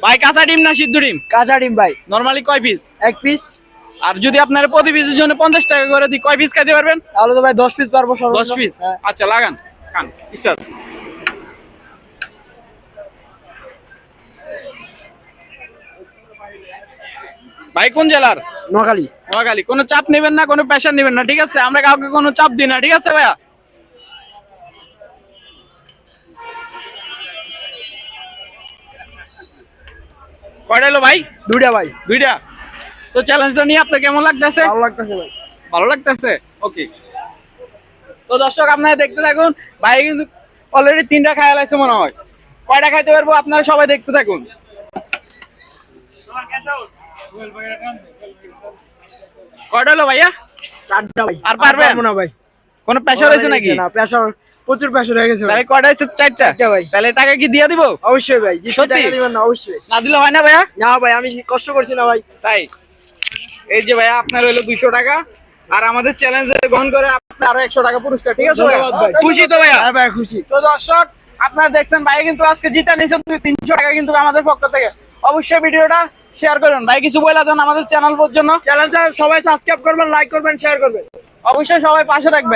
ভাই কাঁচা ডিম না সিদ্ধ ডিম? কাঁচা ডিম ভাই। নরমালি কয় পিস? 1 পিস। আর যদি আপনার প্রতি পিসের জন্য 50 টাকা করে দিই, কয় পিস খাইতে পারবেন? তাহলে তো ভাই 10 পিস পারবো সর্বোচ্চ। 10 পিস। হ্যাঁ। আচ্ছা লাগান, খান, স্টার্ট। ভাই কোন জেলার? নোয়াখালী। নোয়াখালী। কোনো চাপ নেবেন না, কোনো প্রেশার নেবেন না, ঠিক আছে? আমরা কাউকে কোনো চাপ দিই না, ঠিক আছে ভাইয়া? কয়টা এলো ভাই? দুইটা ভাই। দুইটা। তো চ্যালেঞ্জটা নিয়ে আপনার কেমন লাগতেছে? ভালো লাগতেছে ভাই। ভালো লাগতেছে, ওকে। তো দর্শক আপনারা দেখতে থাকুন, ভাই কিন্তু অলরেডি 3টা খাইয়া লাগছে মনে হয়। কয়টা খাইতে পারবো আপনারা সবাই দেখতে থাকুন। কয়টা হলো ভাইয়া? 4টা ভাই। আর পারবেন? পারবো না ভাই। কোনো প্রেশার হয়েছে নাকি? না, প্রেসার প্রচুর প্রেসার হয়ে গেছে ভাই। তাহলে কয়টা হয়েছে? 4টা। 4টা ভাই। তাহলে টাকা কি দিয়ে দিব? অবশ্যই ভাই। যে সত্যি? টাকা দিবেন না অবশ্যই। না দিলে হয় না ভাইয়া? না ভাই, আমি কষ্ট করছি না ভাই। তাই এই যে ভাইয়া আপনার হলো 200 টাকা, আর আমাদের চ্যালেঞ্জে গ্রহণ করে আপনার আরো 100 টাকা পুরস্কার, ঠিক আছে ভাইয়া? ধন্যবাদ ভাই। খুশি তো ভাইয়া? হ্যাঁ ভাই খুশি। তো দর্শক আপনারা দেখছেন ভাই কিন্তু আজকে জিতে নিয়েছেন 300 টাকা কিন্তু আমাদের পক্ষ থেকে। অবশ্যই ভিডিওটা শেয়ার করুন। ভাই কিছু বলে যান আমাদের চ্যানেল পর্যন্ত। চ্যানেলটা সবাই সাবস্ক্রাইব করবেন, লাইক করবেন, শেয়ার করবেন। অবশ্যই সবাই পাশে থাকবেন।